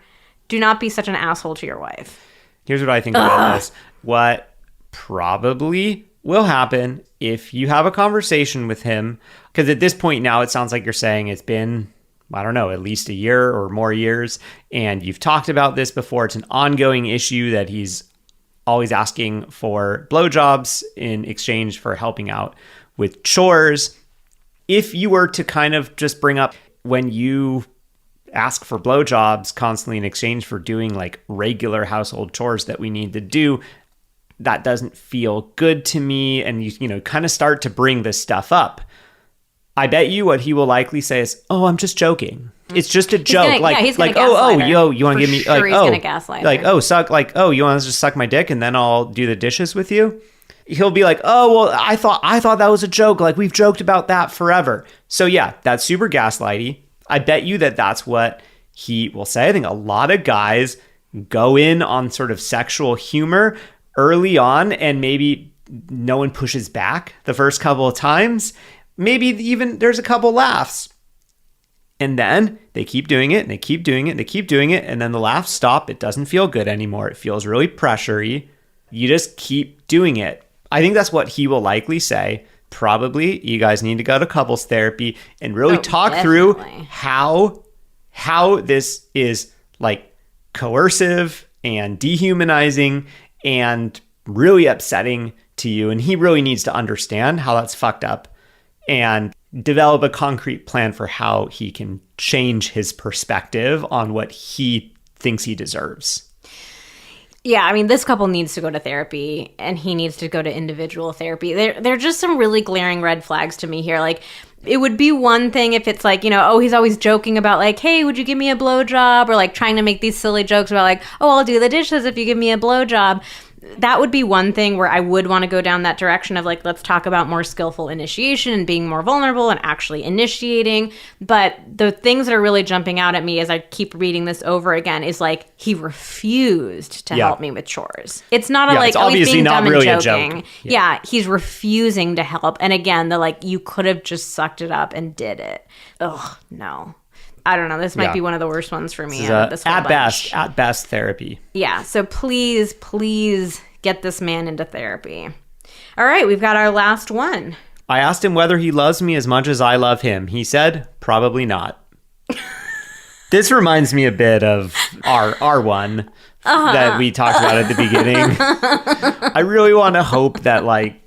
Do not be such an asshole to your wife. Here's what I think about this. What probably will happen if you have a conversation with him, because at this point now it sounds like you're saying it's been, I don't know, at least a year or more years, and you've talked about this before. It's an ongoing issue that he's always asking for blowjobs in exchange for helping out with chores. If you were to kind of just bring up when you ask for blowjobs constantly in exchange for doing like regular household chores that we need to do, that doesn't feel good to me, and you kind of start to bring this stuff up, I bet you what he will likely say is, oh, I'm just joking. It's just a joke. He's gonna yo, you want to give me he's gonna gaslight. Like, you want to just suck my dick and then I'll do the dishes with you? He'll be like, oh, well, I thought that was a joke. Like, we've joked about that forever. So yeah, that's super gaslighty. I bet you that's what he will say. I think a lot of guys go in on sort of sexual humor early on, and maybe no one pushes back the first couple of times. Maybe even there's a couple laughs. And then they keep doing it, and they keep doing it, and they keep doing it, and then the laughs stop. It doesn't feel good anymore. It feels really pressury. You just keep doing it. I think that's what he will likely say. Probably you guys need to go to couples therapy and really talk through how this is like coercive and dehumanizing and really upsetting to you. And he really needs to understand how that's fucked up. And develop a concrete plan for how he can change his perspective on what he thinks he deserves. Yeah, I mean, this couple needs to go to therapy, and he needs to go to individual therapy. There are just some really glaring red flags to me here. Like, it would be one thing if it's like, oh, he's always joking about like, hey, would you give me a blowjob? Or like trying to make these silly jokes about like, oh, I'll do the dishes if you give me a blowjob. That would be one thing where I would want to go down that direction of like, let's talk about more skillful initiation and being more vulnerable and actually initiating. But the things that are really jumping out at me as I keep reading this over again is like, he refused to help me with chores. It's not a like, it's obviously he's being not dumb really and a joking. joke. Yeah, he's refusing to help. And again, the like, you could have just sucked it up and did it. Ugh, no. I don't know. This might be one of the worst ones for me. At best therapy. Yeah. So please get this man into therapy. All right. We've got our last one. I asked him whether he loves me as much as I love him. He said, probably not. This reminds me a bit of our one that we talked about at the beginning. I really want to hope that like,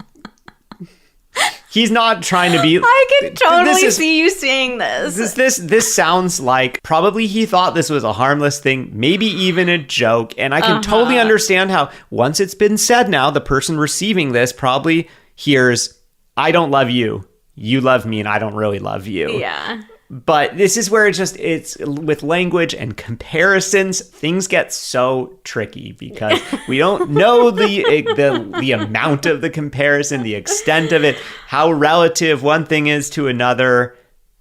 he's not trying to be... I can totally see you saying this. This sounds like probably he thought this was a harmless thing, maybe even a joke. And I can totally understand how once it's been said now, the person receiving this probably hears, I don't love you. You love me and I don't really love you. Yeah. But this is where it's with language and comparisons, things get so tricky because we don't know the amount of the comparison, the extent of it, how relative one thing is to another.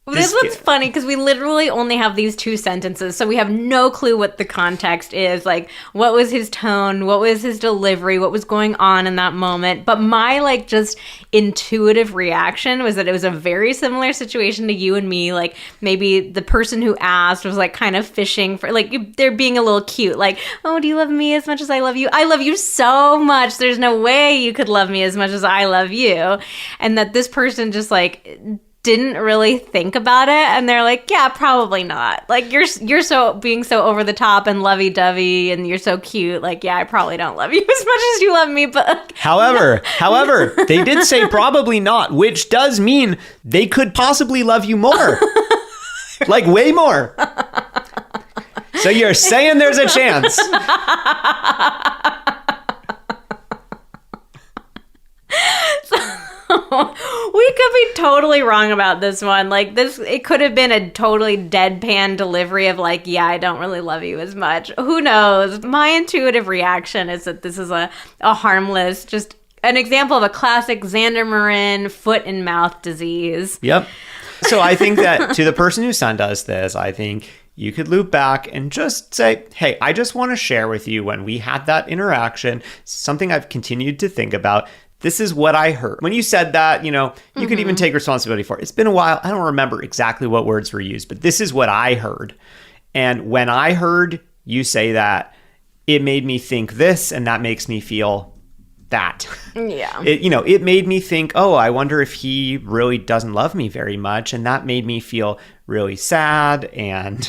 This one's funny because we literally only have these two sentences, so we have no clue what the context is. Like, what was his tone? What was his delivery? What was going on in that moment? But my, like, just intuitive reaction was that it was a very similar situation to you and me. Like, maybe the person who asked was, like, kind of fishing for, like, they're being a little cute. Like, oh, do you love me as much as I love you? I love you so much. There's no way you could love me as much as I love you. And that this person just, like... didn't really think about it, and they're like, yeah, probably not. Like, you're so being so over the top and lovey-dovey, and you're so cute. Like, yeah, I probably don't love you as much as you love me, but... However, they did say probably not, which does mean they could possibly love you more. Like, way more. So you're saying there's a chance. We could be totally wrong about this one. Like, it could have been a totally deadpan delivery of like, yeah, I don't really love you as much. Who knows? My intuitive reaction is that this is a harmless, just an example of a classic Xander Marin foot and mouth disease. Yep. So I think that to the person who sent us this, I think you could loop back and just say, hey, I just want to share with you when we had that interaction, something I've continued to think about. This is what I heard. When you said that, you could even take responsibility for it. It's been a while. I don't remember exactly what words were used, but this is what I heard. And when I heard you say that, it made me think this, and that makes me feel that. Yeah. It made me think, oh, I wonder if he really doesn't love me very much. And that made me feel really sad and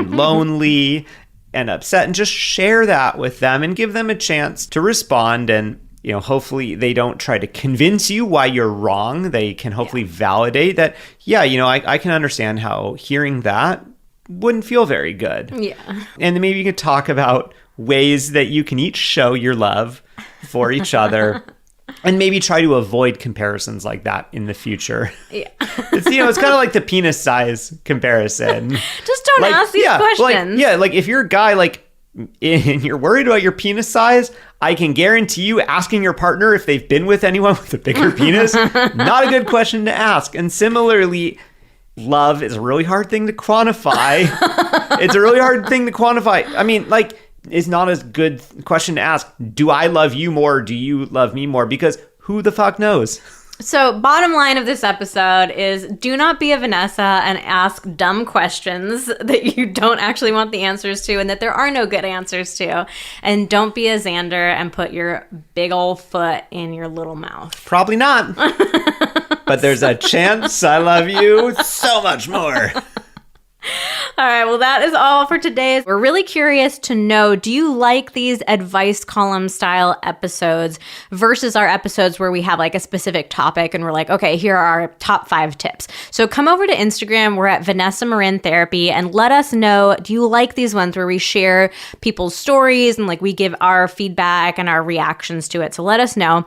lonely and upset, and just share that with them and give them a chance to respond. And hopefully they don't try to convince you why you're wrong. They can hopefully validate that, I can understand how hearing that wouldn't feel very good. Yeah. And then maybe you could talk about ways that you can each show your love for each other and maybe try to avoid comparisons like that in the future. Yeah. It's kind of like the penis size comparison. Just don't ask these questions. Like if you're a guy, like, and you're worried about your penis size, I can guarantee you asking your partner if they've been with anyone with a bigger penis, not a good question to ask. And similarly, love is a really hard thing to quantify. It's a really hard thing to quantify. I mean, like, it's not a good question to ask. Do I love you more? Do you love me more? Because who the fuck knows? So bottom line of this episode is do not be a Vanessa and ask dumb questions that you don't actually want the answers to and that there are no good answers to. And don't be a Xander and put your big old foot in your little mouth. Probably not. But there's a chance I love you so much more. All right, well, that is all for today. We're really curious to know, do you like these advice column style episodes versus our episodes where we have like a specific topic and we're like, okay, here are our top 5 tips. So come over to Instagram. We're at Vanessa Marin Therapy and let us know, do you like these ones where we share people's stories and like we give our feedback and our reactions to it? So let us know.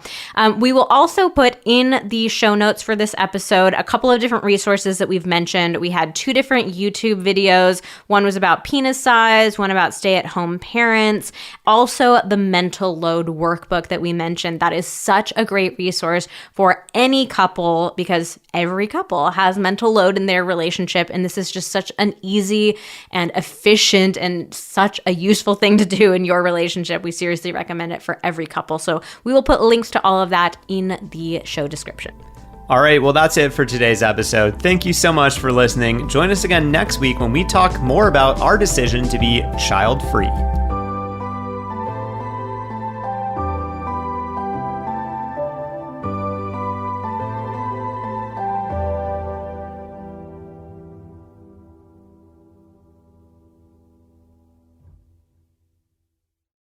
We will also put in the show notes for this episode a couple of different resources that we've mentioned. We had 2 different YouTube videos. One was about penis size, one about stay-at-home parents. Also, the mental load workbook that we mentioned. That is such a great resource for any couple because every couple has mental load in their relationship. And this is just such an easy and efficient and such a useful thing to do in your relationship. We seriously recommend it for every couple. So we will put links to all of that in the show description. All right, well, that's it for today's episode. Thank you so much for listening. Join us again next week when we talk more about our decision to be child-free.